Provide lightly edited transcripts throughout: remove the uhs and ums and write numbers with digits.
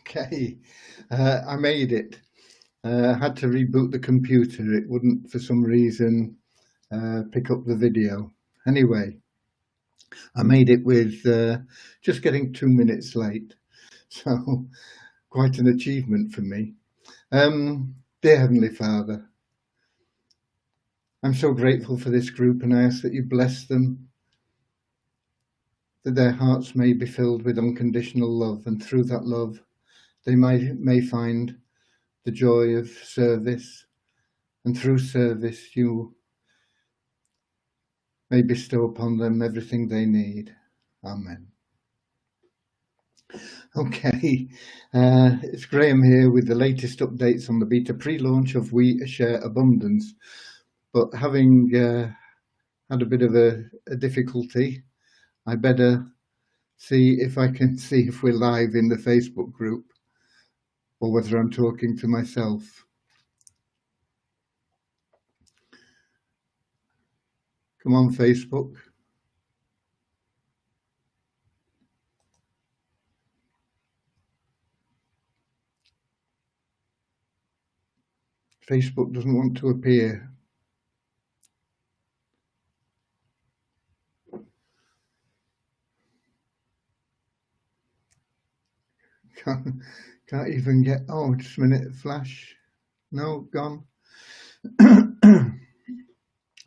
Okay, I made it. I had to reboot the computer. It wouldn't, for some reason, pick up the video. Anyway, I made it with just getting 2 minutes late. So, quite an achievement for me. Dear Heavenly Father, I'm so grateful for this group and I ask that you bless them, that their hearts may be filled with unconditional love, and through that love, they may find the joy of service, and through service you may bestow upon them everything they need. Amen. Okay, it's Graham here with the latest updates on the beta pre-launch of We Share Abundance. But having had a bit of a difficulty, I better see if I can see if we're live in the Facebook group or whether I'm talking to myself. Come on, Facebook. Facebook doesn't want to appear. Can't even get, oh, just a minute, flash. No, gone.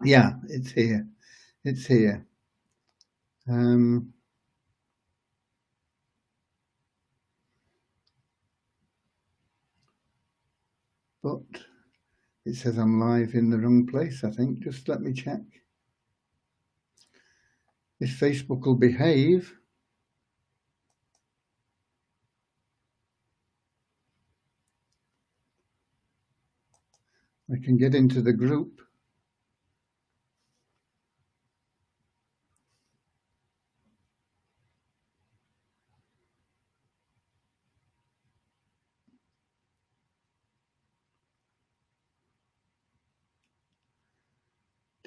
Yeah, it's here. It's here. But it says I'm live in the wrong place, I think. Just let me check. If Facebook will behave. I can get into the group.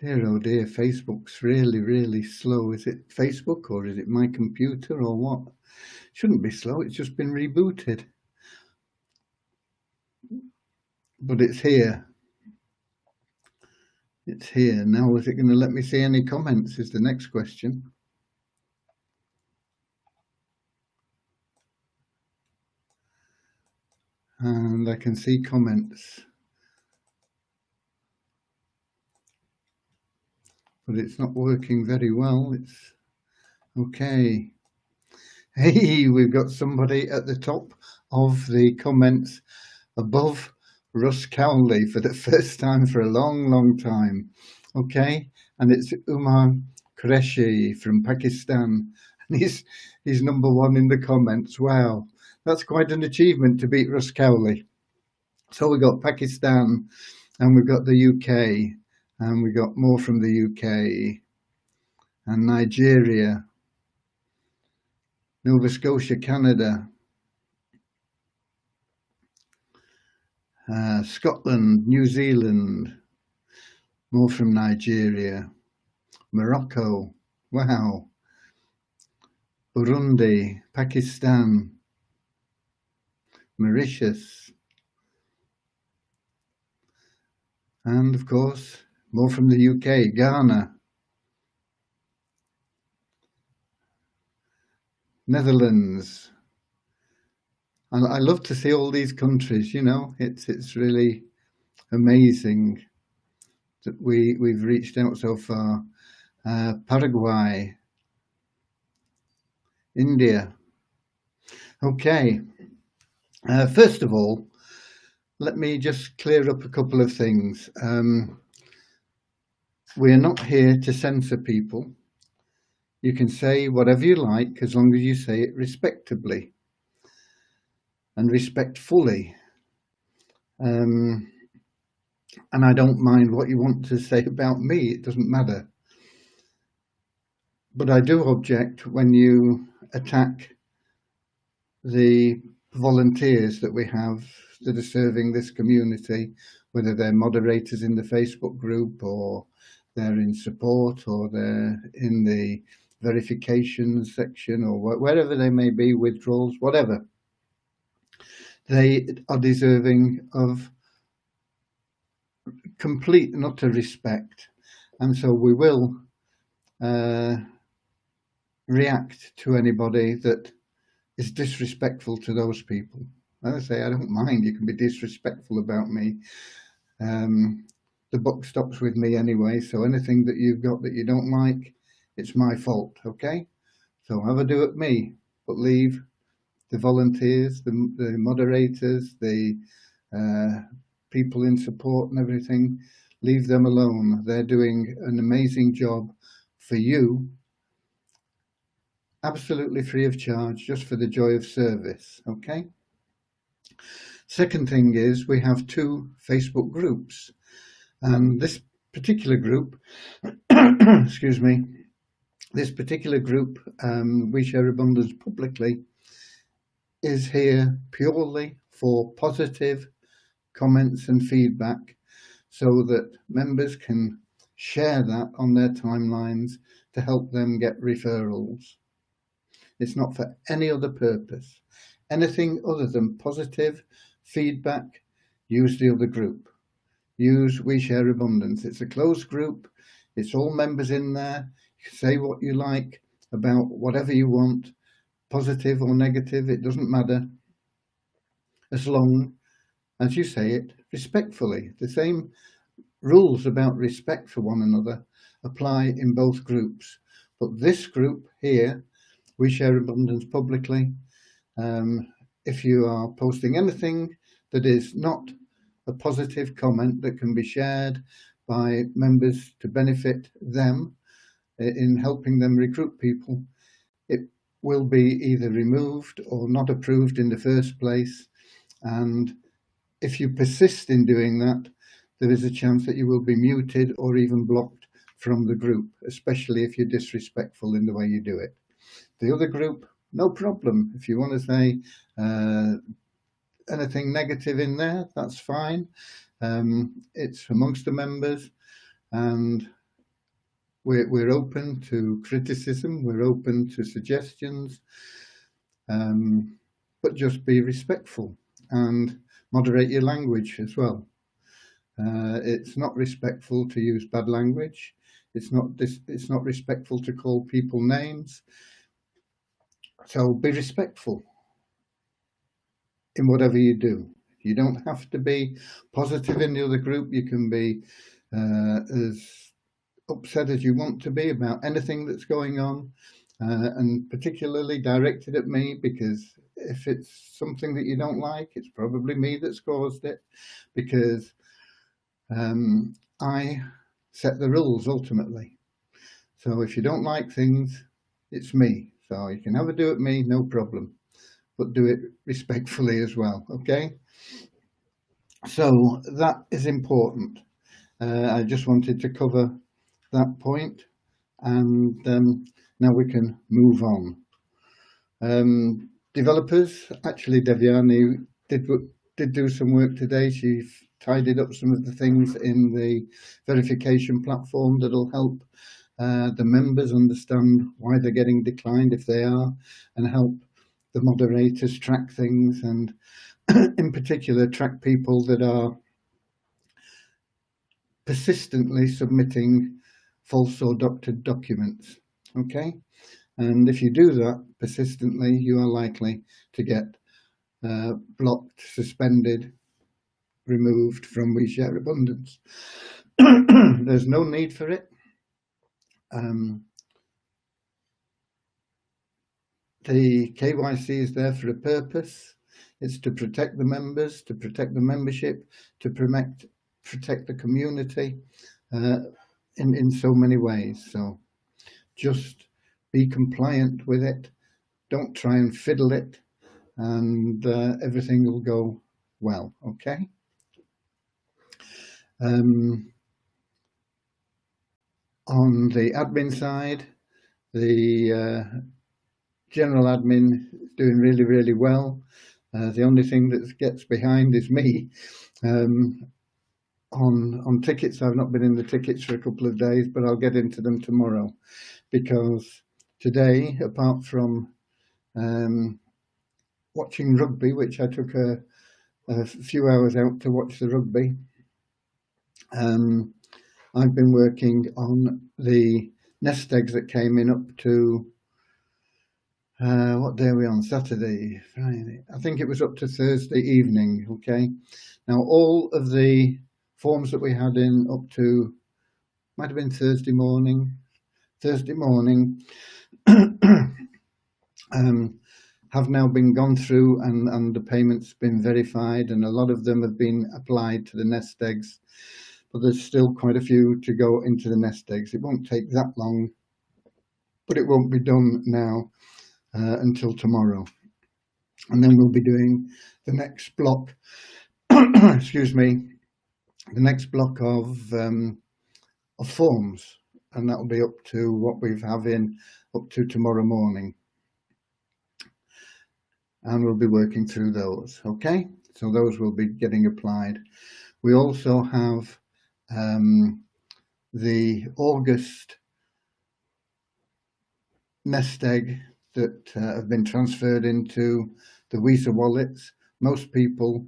Dear, oh dear, Facebook's really, really slow. Is it Facebook or is it my computer or what? Shouldn't be slow, it's just been rebooted. But it's here. It's here. Now, is it going to let me see any comments is the next question. And I can see comments. But it's not working very well. It's okay. Hey, we've got somebody at the top of the comments above Russ Cowley for the first time for a long, long time. Okay, and it's Umar Qureshi from Pakistan. And he's number one in the comments. Wow, that's quite an achievement to beat Russ Cowley. So we got Pakistan and we've got the UK and we got more from the UK and Nigeria, Nova Scotia, Canada, Scotland, New Zealand, more from Nigeria, Morocco, wow, Burundi, Pakistan, Mauritius, and of course, more from the UK, Ghana, Netherlands. I love to see all these countries, you know, it's really amazing that we've reached out so far. Paraguay, India. Okay, first of all, let me just clear up a couple of things. We're not here to censor people. You can say whatever you like as long as you say it respectably and respectfully. And I don't mind what you want to say about me, it doesn't matter. But I do object when you attack the volunteers that we have that are serving this community, whether they're moderators in the Facebook group or they're in support or they're in the verification section or wherever they may be, withdrawals, whatever. they are deserving of complete and utter respect, and so we will react to anybody that is disrespectful to those people. As I say, I don't mind. You can be disrespectful about me. The buck stops with me anyway, so anything that you've got that you don't like, it's my fault, okay? So have a do at me, but leave the volunteers, the moderators, the people in support and everything, leave them alone. They're doing an amazing job for you, absolutely free of charge, just for the joy of service, okay? Second thing is we have 2 Facebook groups, and this particular group, excuse me, this particular group, We Share Abundance Publicly, is here purely for positive comments and feedback, so that members can share that on their timelines to help them get referrals. It's not for any other purpose. Anything other than positive feedback, use the other group. Use We Share Abundance. It's a closed group. It's all members in there. You can say what you like about whatever you want, positive or negative, it doesn't matter, as long as you say it respectfully. The same rules about respect for one another apply in both groups. But this group here, We Share Abundance Publicly, if you are posting anything that is not a positive comment that can be shared by members to benefit them in helping them recruit people, it will be either removed or not approved in the first place. And if you persist in doing that, there is a chance that you will be muted or even blocked from the group, especially if you're disrespectful in the way you do it. The other group, no problem. If you want to say anything negative in there, that's fine. It's amongst the members, and we're open to criticism, we're open to suggestions, but just be respectful and moderate your language as well. It's not respectful to use bad language. It's not respectful to call people names. So be respectful in whatever you do. You don't have to be positive in the other group. You can be as upset as you want to be about anything that's going on, and particularly directed at me, because if it's something that you don't like, it's probably me that's caused it, because I set the rules ultimately. So if you don't like things, it's me. So you can have a do at me, no problem, but do it respectfully as well, okay? So that is important. I just wanted to cover that point, and now we can move on. Developers, actually Devyani did do some work today. She tidied up some of the things in the verification platform that'll help the members understand why they're getting declined if they are, and help the moderators track things, and in particular track people that are persistently submitting false or doctored documents. Okay, and if you do that persistently, you are likely to get blocked, suspended, removed from We Share Abundance. There's no need for it. The KYC is there for a purpose. It's to protect the members, to protect the membership, to protect the community in so many ways. So just be compliant with it. Don't try and fiddle it, and everything will go well, okay? On the admin side, the general admin is doing really, really well. The only thing that gets behind is me. On tickets, I've not been in the tickets for a couple of days, but I'll get into them tomorrow, because today, apart from watching rugby, which I took a few hours out to watch the rugby. I've been working on the nest eggs that came in up to, what day are we on? Saturday, Friday. I think it was up to Thursday evening, okay? Now, all of the forms that we had in up to, might have been Thursday morning, have now been gone through, and the payment's been verified, and a lot of them have been applied to the nest eggs, but there's still quite a few to go into the nest eggs. It won't take that long, but it won't be done now until tomorrow. And then we'll be doing the next block, excuse me, the next block of forms, and that will be up to what we've having up to tomorrow morning. And we'll be working through those, okay? So those will be getting applied. We also have the August nest egg that have been transferred into the Visa wallets. Most people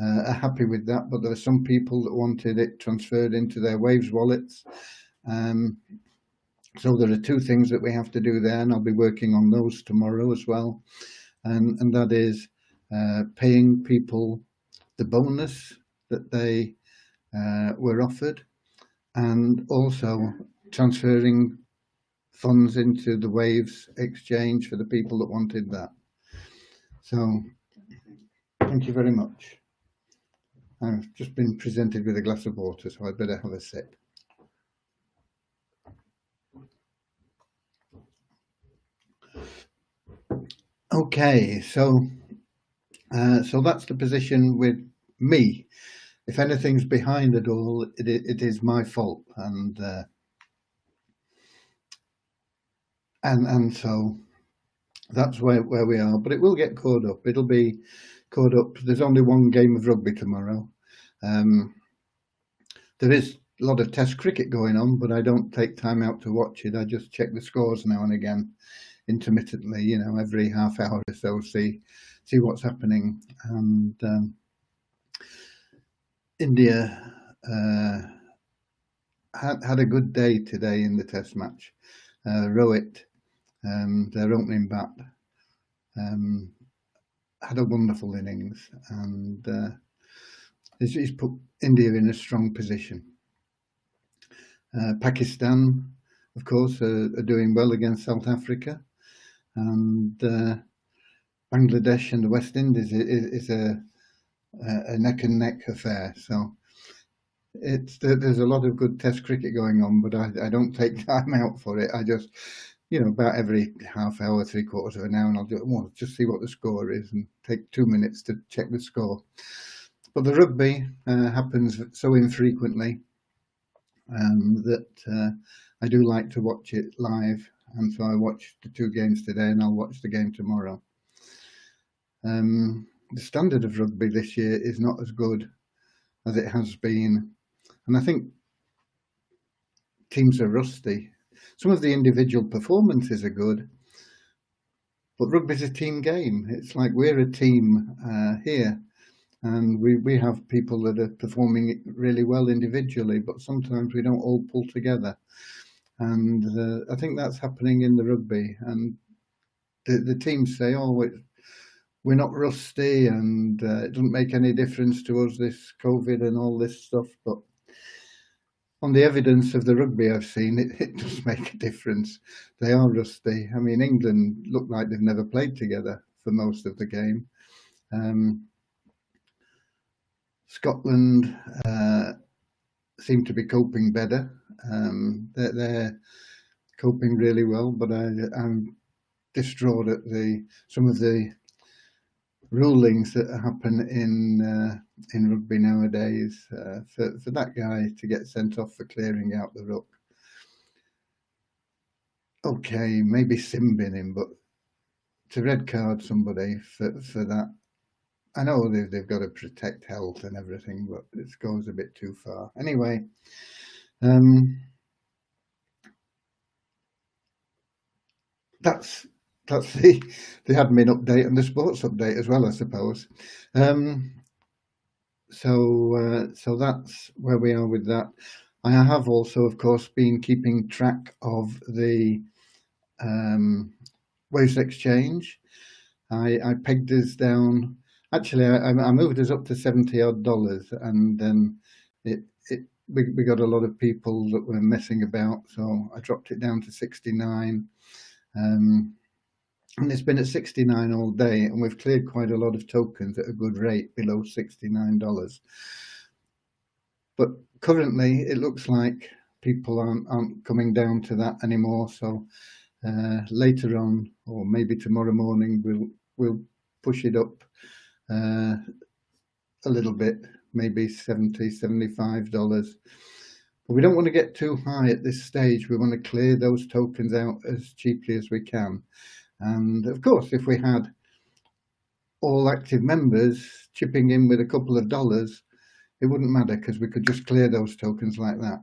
are happy with that, but there are some people that wanted it transferred into their Waves wallets. So there are two things that we have to do there, and I'll be working on those tomorrow as well. And that is paying people the bonus that they were offered, and also transferring funds into the Waves exchange for the people that wanted that. So thank you very much. I've just been presented with a glass of water, so I'd better have a sip. Okay, so that's the position with me. If anything's behind it all, it is my fault, and so that's where we are. But it will get caught up. It'll be caught up. There's only one game of rugby tomorrow. There is a lot of Test cricket going on, but I don't take time out to watch it. I just check the scores now and again, intermittently. You know, every half hour or so, see what's happening. And India had a good day today in the Test match. Rohit, their opening bat, had a wonderful innings, and he's put India in a strong position. Pakistan, of course, are doing well against South Africa, and Bangladesh and the West Indies is a neck and neck affair. So there's a lot of good Test cricket going on, but I don't take time out for it. I just, about every half hour, 3/4 of an hour, and I'll just see what the score is and take 2 minutes to check the score. But the rugby happens so infrequently that I do like to watch it live, and so I watched the 2 games today, and I'll watch the game tomorrow. The standard of rugby this year is not as good as it has been, and I think teams are rusty. Some of the individual performances are good, but rugby's a team game. It's like we're a team here, and we have people that are performing really well individually, but sometimes we don't all pull together. And I think that's happening in the rugby. And the teams say, oh, we're not rusty, and it doesn't make any difference to us, this COVID and all this stuff. But on the evidence of the rugby I've seen, it does make a difference. They are rusty. I mean, England look like they've never played together for most of the game. Scotland seem to be coping better. They're coping really well, but I'm distraught at some of the rulings that happen in rugby nowadays. For that guy to get sent off for clearing out the ruck, okay, maybe sin bin him, but to red card somebody for that, I know they've got to protect health and everything, but it goes a bit too far. Anyway, that's that's the admin update and the sports update as well, I suppose. So that's where we are with that. I have also, of course, been keeping track of the Waste Exchange. I pegged us down. Actually, I moved us up to $70 odd, and then we got a lot of people that were messing about, so I dropped it down to 69. And it's been at 69 all day, and we've cleared quite a lot of tokens at a good rate below $69. But currently, it looks like people aren't coming down to that anymore. So later on, or maybe tomorrow morning, we'll push it up a little bit, maybe $75. But we don't want to get too high at this stage. We want to clear those tokens out as cheaply as we can. And of course, if we had all active members chipping in with a couple of dollars, it wouldn't matter because we could just clear those tokens like that.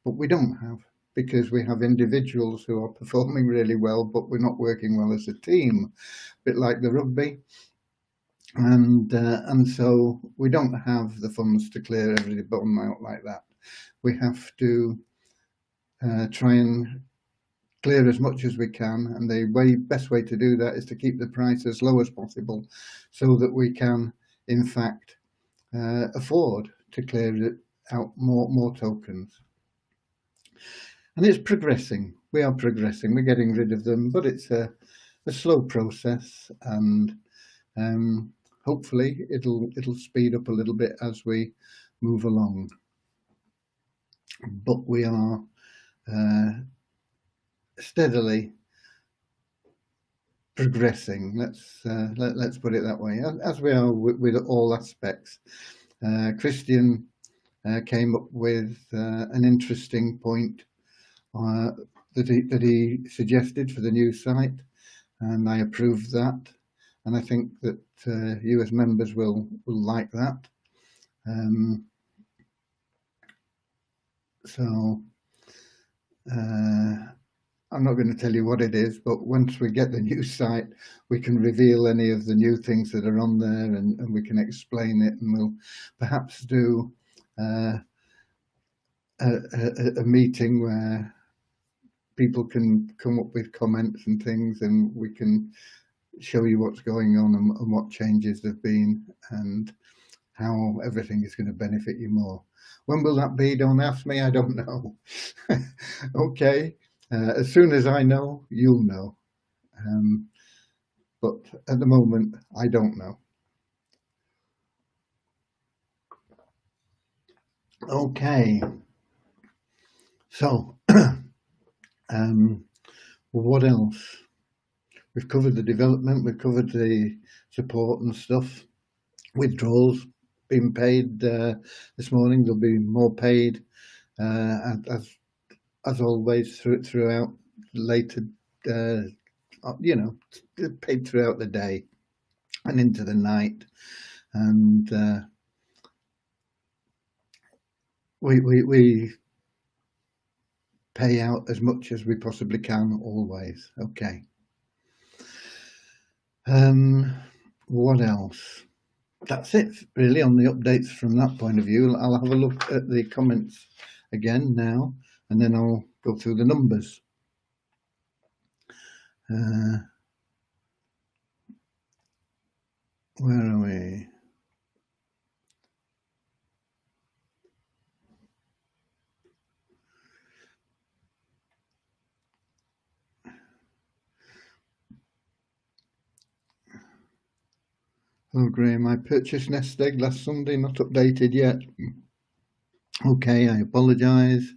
But we don't have, because we have individuals who are performing really well, but we're not working well as a team, a bit like the rugby. And so we don't have the funds to clear every bottom out like that. We have to try and clear as much as we can, and the best way to do that is to keep the price as low as possible so that we can in fact afford to clear it out more tokens. And it's progressing. We are progressing. We're getting rid of them, but it's a slow process, and hopefully it'll speed up a little bit as we move along. But we are steadily progressing. Let's put it that way, as we are with all aspects. Christian came up with an interesting point that he suggested for the new site, and I approved that, and I think that you as members will like that. So I'm not going to tell you what it is, but once we get the new site, we can reveal any of the new things that are on there, and we can explain it, and we'll perhaps do a meeting where people can come up with comments and things, and we can show you what's going on and what changes there've been and how everything is going to benefit you more. When will that be? Don't ask me, I don't know. Okay. As soon as I know, you'll know. But at the moment, I don't know. Okay. So, what else? We've covered the development, we've covered the support and stuff. Withdrawals being paid this morning. There'll be more paid as always throughout later, paid throughout the day and into the night, and we pay out as much as we possibly can always. Okay. What else? That's it really on the updates from that point of view. I'll have a look at the comments again now, and then I'll go through the numbers. Where are we? Hello, Graham. I purchased Nest Egg last Sunday, not updated yet. Okay, I apologise.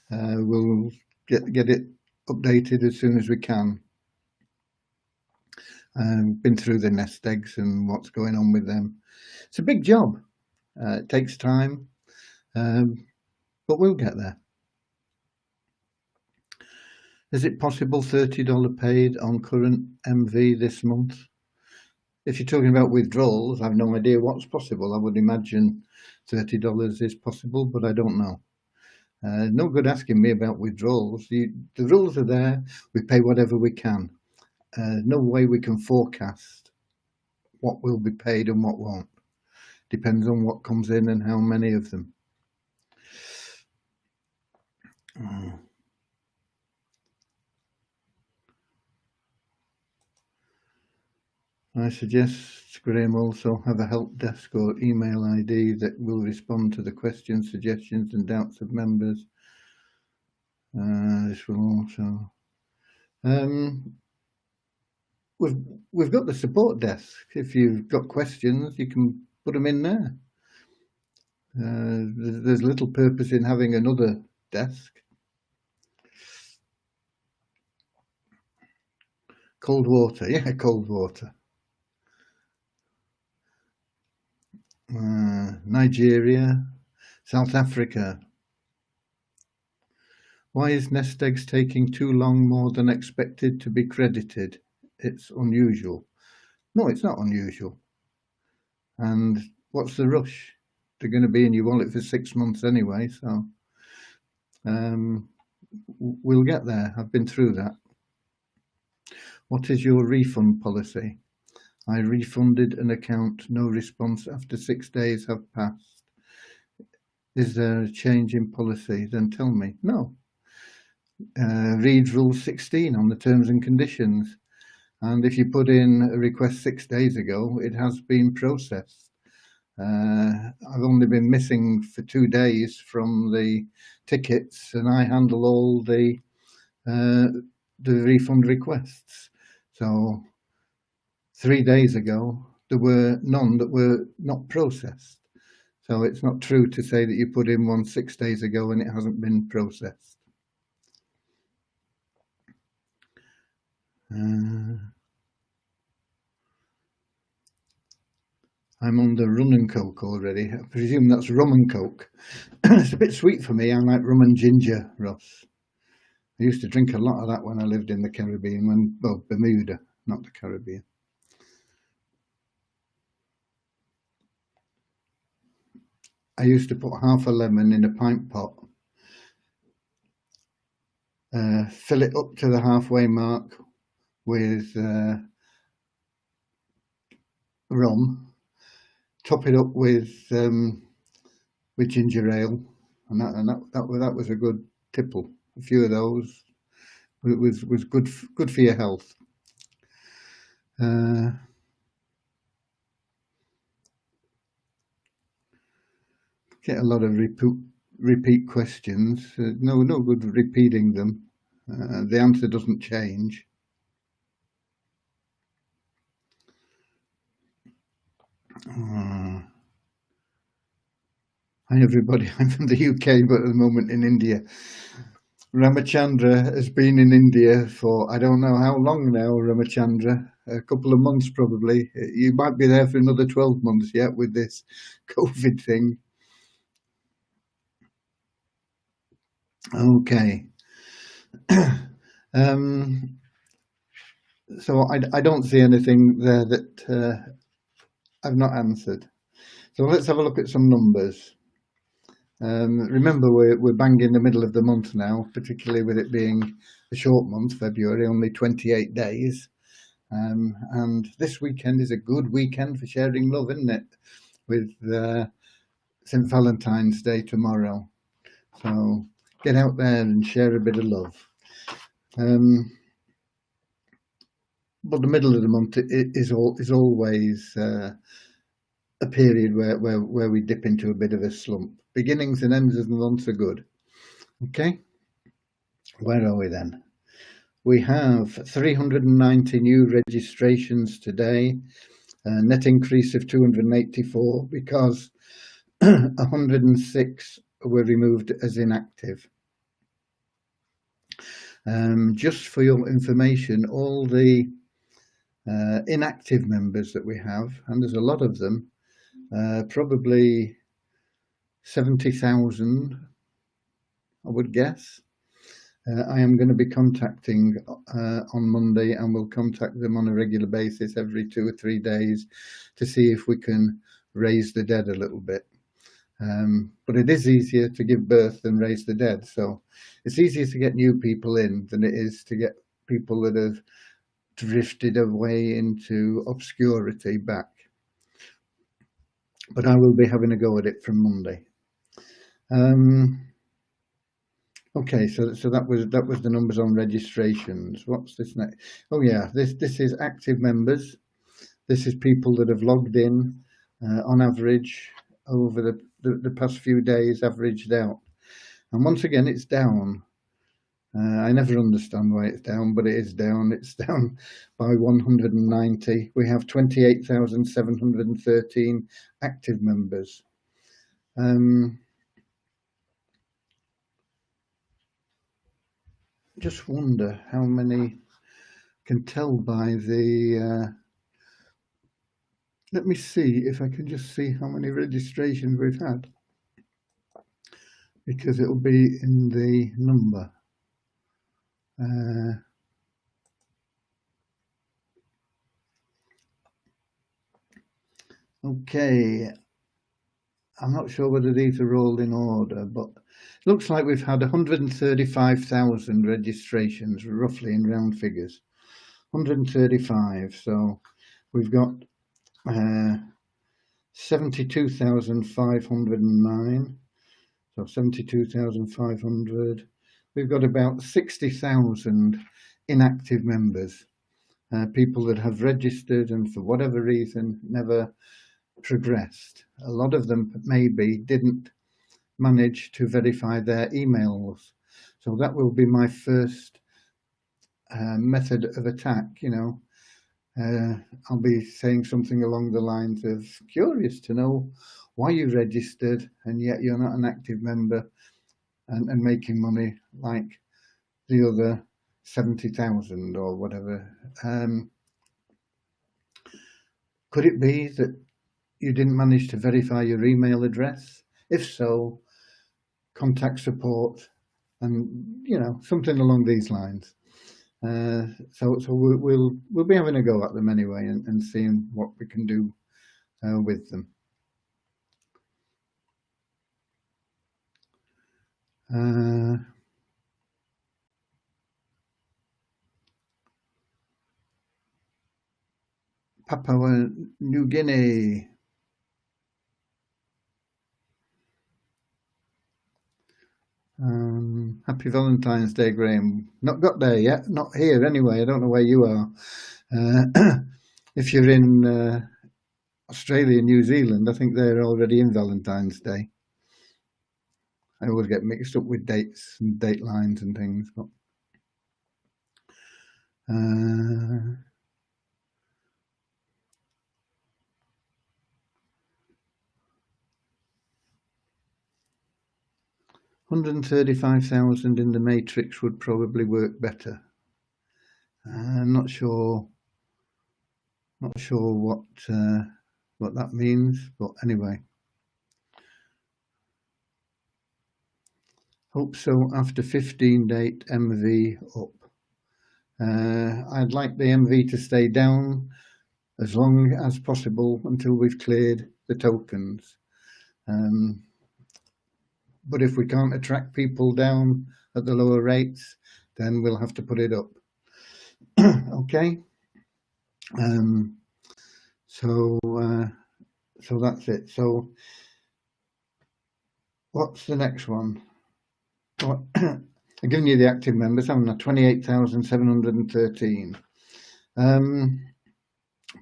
We'll get it updated as soon as we can. Been through the nest eggs and what's going on with them. It's a big job. It takes time, but we'll get there. Is it possible $30 paid on current MV this month? If you're talking about withdrawals, I have no idea what's possible. I would imagine $30 is possible, but I don't know. No good asking me about withdrawals. The rules are there. We pay whatever we can. no way we can forecast what will be paid and what won't. Depends on what comes in and how many of them. I suggest Graham also have a help desk or email ID that will respond to the questions, suggestions and doubts of members. This will also... we've got the support desk. If you've got questions, you can put them in there. There's little purpose in having another desk. Cold water, yeah, cold water. Nigeria, South Africa. Why is Nest Eggs taking too long more than expected to be credited? It's unusual. No, it's not unusual. And what's the rush? They're going to be in your wallet for 6 months anyway, so we'll get there. I've been through that. What is your refund policy? I refunded an account, no response after 6 days have passed. Is there a change in policy? Then tell me. No. Read Rule 16 on the terms and conditions. And if you put in a request 6 days ago, it has been processed. I've only been missing for 2 days from the tickets, and I handle all the refund requests. So 3 days ago, there were none that were not processed. So it's not true to say that you put in one 6 days ago and it hasn't been processed. I'm on the rum and coke already. I presume that's rum and coke. It's a bit sweet for me. I like rum and ginger, Ross. I used to drink a lot of that when I lived in the Caribbean, well, Bermuda, not the Caribbean. I used to put half a lemon in a pint pot, fill it up to the halfway mark with rum, top it up with ginger ale, and that was a good tipple. A few of those was good for your health. Get a lot of repeat questions. No good repeating them. The answer doesn't change. Hi everybody, I'm from the UK but at the moment in India. Ramachandra has been in India for I don't know how long now, Ramachandra. A couple of months probably. You might be there for another 12 months yet with this COVID thing. Okay. So I don't see anything there that I've not answered. So let's have a look at some numbers. Remember, we're bang in the middle of the month now, particularly with it being a short month, February, only 28 days. And this weekend is a good weekend for sharing love, isn't it? With St. Valentine's Day tomorrow. So get out there and share a bit of love. But the middle of the month is always a period where we dip into a bit of a slump. Beginnings and ends of the month are good. Okay, where are we then? We have 390 new registrations today, a net increase of 284 because 106 were removed as inactive. Just for your information, all the inactive members that we have, and there's a lot of them, probably 70,000, I would guess. I am going to be contacting on Monday, and we'll contact them on a regular basis every 2 or 3 days to see if we can raise the dead a little bit. But it is easier to give birth than raise the dead. So it's easier to get new people in than it is to get people that have drifted away into obscurity back. But I will be having a go at it from Monday. Okay, so that was the numbers on registrations. What's this next? Oh yeah, this is active members. This is people that have logged in on average over the past few days, averaged out. And once again, it's down. I never understand why it's down, but it is down. It's down by 190. We have 28,713 active members. Just wonder how many, can tell by the, let me see if I can just see how many registrations we've had, because it will be in the number. Okay, I'm not sure whether these are all in order, but it looks like we've had 135,000 registrations, roughly in round figures. 135, so we've got 72,509, so 72,500. We've got about 60,000 inactive members, people that have registered and for whatever reason never progressed. A lot of them maybe didn't manage to verify their emails. So that will be my first method of attack, you know. I'll be saying something along the lines of, curious to know why you registered and yet you're not an active member and making money like the other 70,000 or whatever. Could it be that you didn't manage to verify your email address? If so, contact support and, you know, something along these lines. So we'll be having a go at them anyway and seeing what we can do with them. Papua New Guinea. Happy Valentine's Day, Graham. Not got there yet, not here anyway. I don't know where you are. If you're in Australia, New Zealand, I think they're already in Valentine's Day. I always get mixed up with dates and date lines and things, but 135,000 in the matrix would probably work better. I'm not sure what that means, but anyway. Hope so after 15 date MV up. I'd like the MV to stay down as long as possible until we've cleared the tokens. But if we can't attract people down at the lower rates, then we'll have to put it up. Okay. So that's it. So what's the next one? I'm giving you the active members, haven't I? 28,713.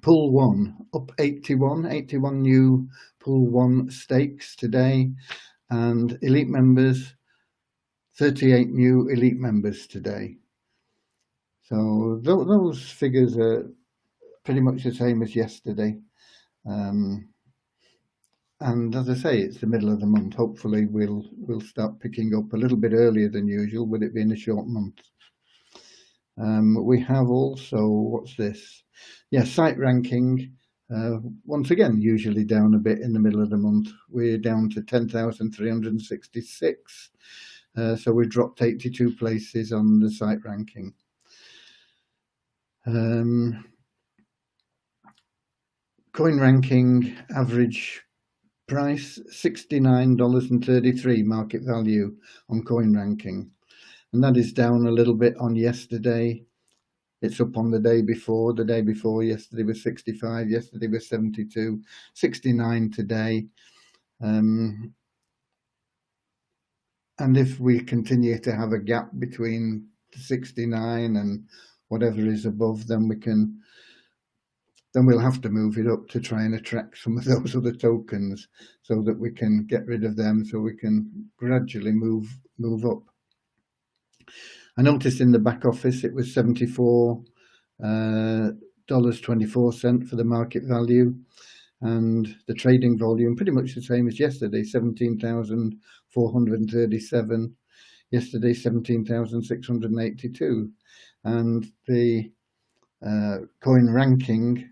Pool 1 up 81 new Pool 1 stakes today, and elite members 38 new elite members today. So those figures are pretty much the same as yesterday. And as I say, it's the middle of the month. Hopefully we'll start picking up a little bit earlier than usual, with it being a short month. We have also, what's this? Yeah, site ranking. Once again, usually down a bit in the middle of the month. We're down to 10,366. So we dropped 82 places on the site ranking. Coin ranking average price $69.33 market value on coin ranking, and that is down a little bit on yesterday. it's up on the day before. The day before yesterday was 65, yesterday was 72, 69 today. And if we continue to have a gap between 69 and whatever is above, then we'll have to move it up to try and attract some of those other tokens so that we can get rid of them, so we can gradually move up. I noticed in the back office it was $74.24 for the market value, and the trading volume pretty much the same as yesterday, 17,437. Yesterday 17,682, and the coin ranking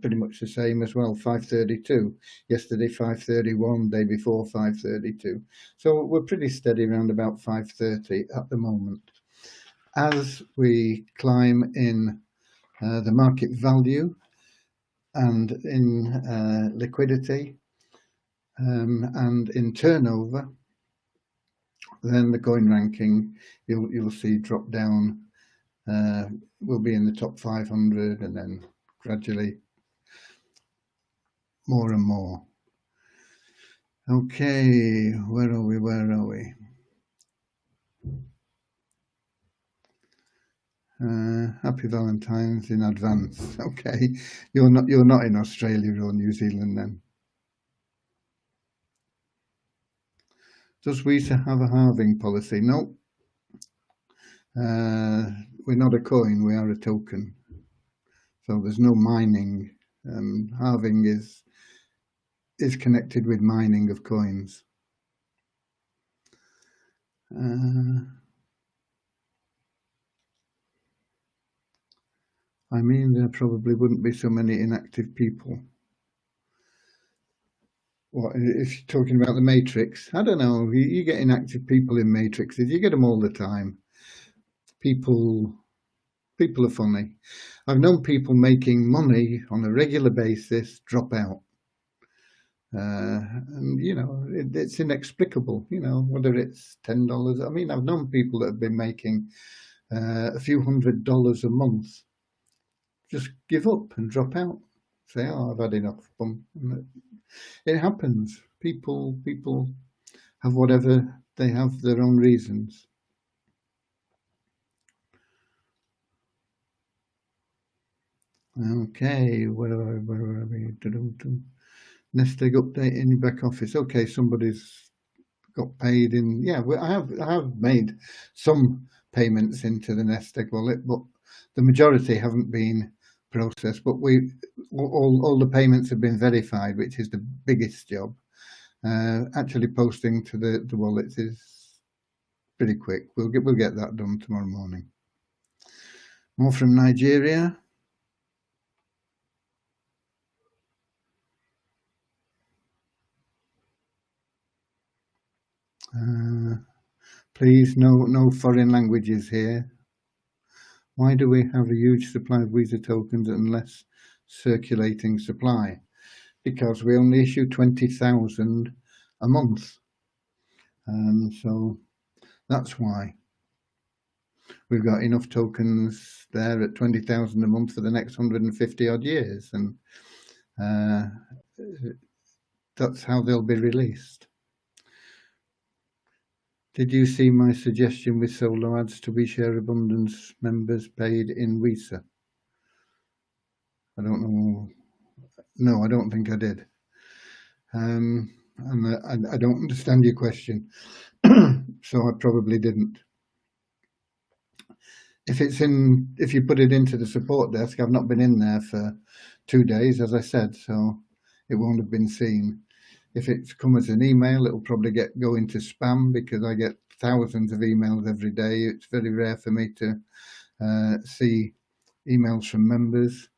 pretty much the same as well, 532. Yesterday 531, day before 532. So we're pretty steady around about 530 at the moment. As we climb in the market value and in liquidity and in turnover, then the coin ranking you'll see drop down. We'll be in the top 500 and then gradually more and more. Okay, where are we? Happy Valentine's in advance. Okay, you're not in Australia or New Zealand then. Does Visa have a halving policy? No. We're not a coin, we are a token. So there's no mining. Halving is connected with mining of coins. I mean, there probably wouldn't be so many inactive people. What, if you're talking about the Matrix? I don't know. You get inactive people in Matrixes. You get them all the time. People are funny. I've known people making money on a regular basis drop out. And, you know, it's inexplicable, you know, whether it's $10. I mean, I've known people that have been making a few $100s a month just give up and drop out. Say, oh, I've had enough. It happens. People have whatever, they have their own reasons. Okay, where are we? Nest Egg update in back office. Okay, somebody's got paid in. Yeah, I have made some payments into the Nest Egg wallet, but the majority haven't been processed. But all the payments have been verified, which is the biggest job. Actually posting to the wallets is pretty quick. We'll get that done tomorrow morning. More from Nigeria. Please, no foreign languages here. Why do we have a huge supply of Visa tokens and less circulating supply? Because we only issue 20,000 a month. So that's why. We've got enough tokens there at 20,000 a month for the next 150 odd years. And that's how they'll be released. Did you see my suggestion with solo ads to WeShare Abundance members paid in Visa? I don't know. No, I don't think I did. And I don't understand your question, so I probably didn't. If you put it into the support desk, I've not been in there for 2 days, as I said, so it won't have been seen. If it's come as an email, it'll probably go into spam because I get thousands of emails every day. It's very rare for me to see emails from members.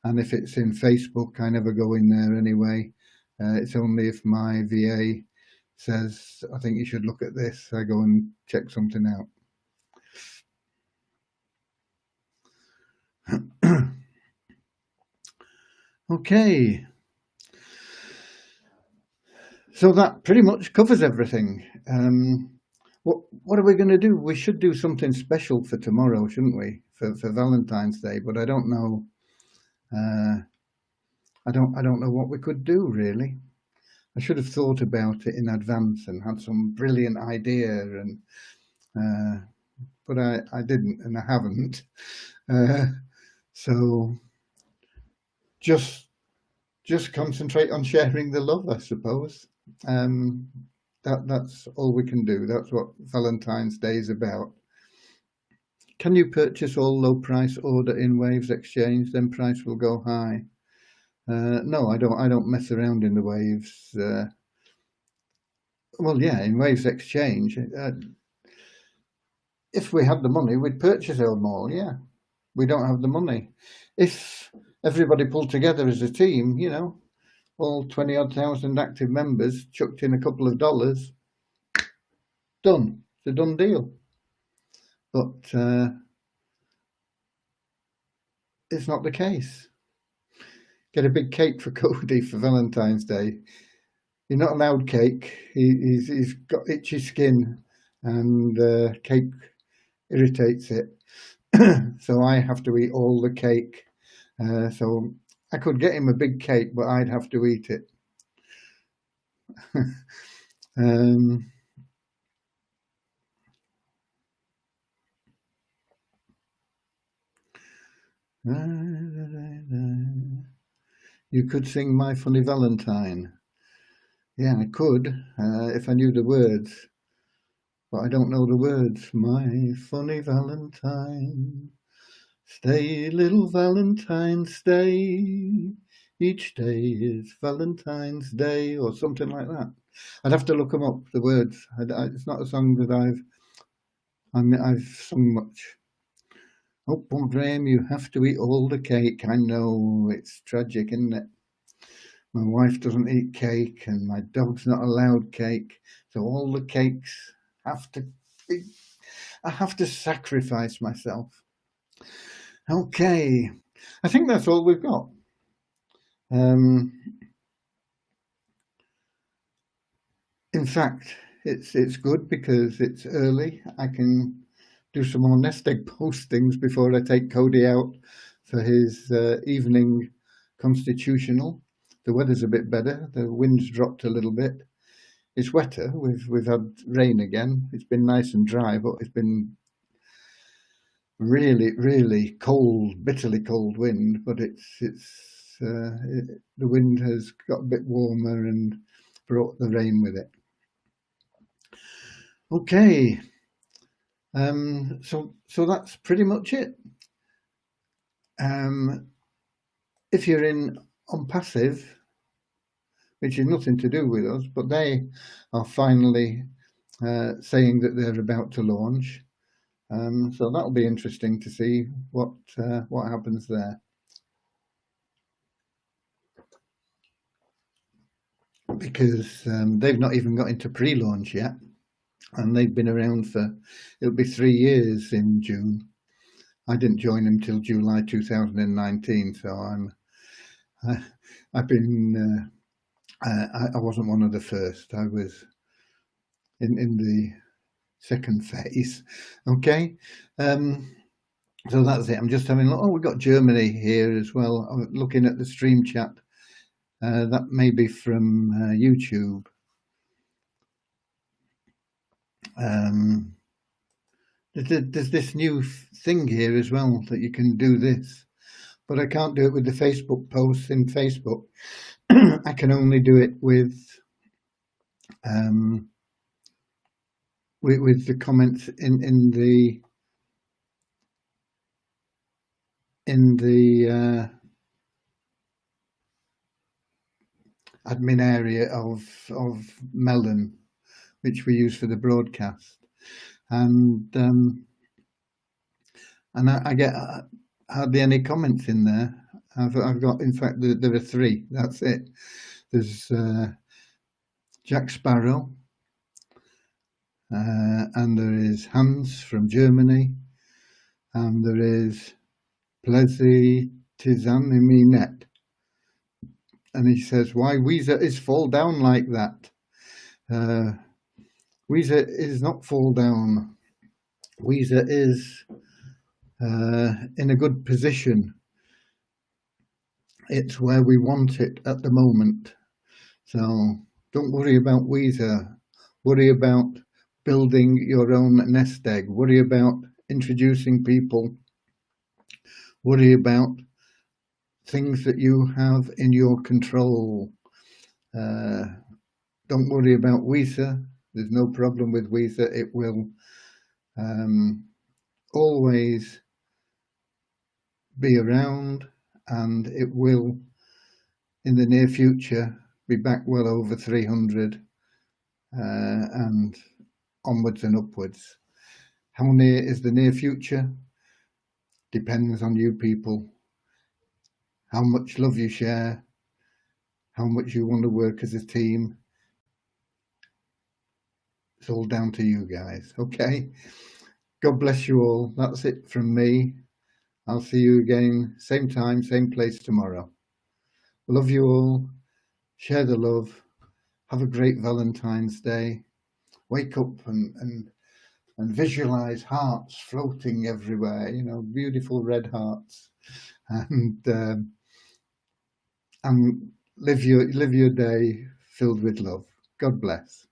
And if it's in Facebook, I never go in there anyway. It's only if my VA says, I think you should look at this, I go and check something out. Okay. So that pretty much covers everything. what are we going to do? We should do something special for tomorrow, shouldn't we? For Valentine's Day, but I don't know. I don't know what we could do really. I should have thought about it in advance and had some brilliant idea, and but I didn't, and I haven't. So just concentrate on sharing the love, I suppose. That's all we can do. That's what Valentine's Day is about. Can you purchase all low price order in Waves Exchange? Then price will go high. No, I don't. I don't mess around in the Waves. Well, yeah, in Waves Exchange. If we had the money, we'd purchase Elmore. Yeah, we don't have the money. If everybody pulled together as a team, all 20 odd thousand active members chucked in a couple of dollars, done. It's a done deal. But it's not the case. Get a big cake for Cody for Valentine's Day. You're not allowed cake. He's got itchy skin, and cake irritates it. So I have to eat all the cake. So I could get him a big cake, but I'd have to eat it. You could sing My Funny Valentine. Yeah, I could, if I knew the words, but I don't know the words. My funny Valentine, stay, little Valentine, stay. Each day is Valentine's Day, or something like that. I'd have to look them up, the words. It's not a song that I've sung much. Oh, Paul Graham, you have to eat all the cake. I know, it's tragic, isn't it? My wife doesn't eat cake, and my dog's not allowed cake. So all the cakes have to be, I have to sacrifice myself. Okay, I think that's all we've got. In fact, it's good because it's early. I can do some more nest egg postings before I take Cody out for his evening constitutional. The weather's a bit better. The wind's dropped a little bit. It's wetter. We've had rain again. It's been nice and dry, but it's been really, really cold, bitterly cold wind. But the wind has got a bit warmer and brought the rain with it. Okay. So that's pretty much it. If you're on passive, which is nothing to do with us, but they are finally saying that they're about to launch. So that'll be interesting to see what happens there. Because they've not even got into pre-launch yet. And they've been around it'll be 3 years in June. I didn't join them till July 2019, so I wasn't one of the first. I was in the second phase. Okay, so that's it. I'm just having a look. Oh, we've got Germany here as well. I'm looking at the stream chat. That may be from YouTube. There's this new thing here as well that you can do this, but I can't do it with the Facebook posts in Facebook. I can only do it with the comments in the admin area of Melon, which we use for the broadcast, and I get hardly any comments in there. I've got, in fact, there are 3. That's it. There's Jack Sparrow, and there is Hans from Germany, and there is Plessy Tizaniminet, and he says, "Why Weezer is fall down like that?" Weezer is not fall down. Weezer is in a good position. It's where we want it at the moment. So don't worry about Weezer. Worry about building your own nest egg. Worry about introducing people. Worry about things that you have in your control. Don't worry about Weezer. There's no problem with Weezer. It will always be around, and it will, in the near future, be back well over 300 and onwards and upwards. How near is the near future? Depends on you people. How much love you share, how much you want to work as a team. It's all down to you guys, okay? God bless you all. That's it from me. I'll see you again, same time, same place tomorrow. Love you all. Share the love. Have a great Valentine's Day. Wake up and visualize hearts floating everywhere, you know, beautiful red hearts, and live your day filled with love. God bless.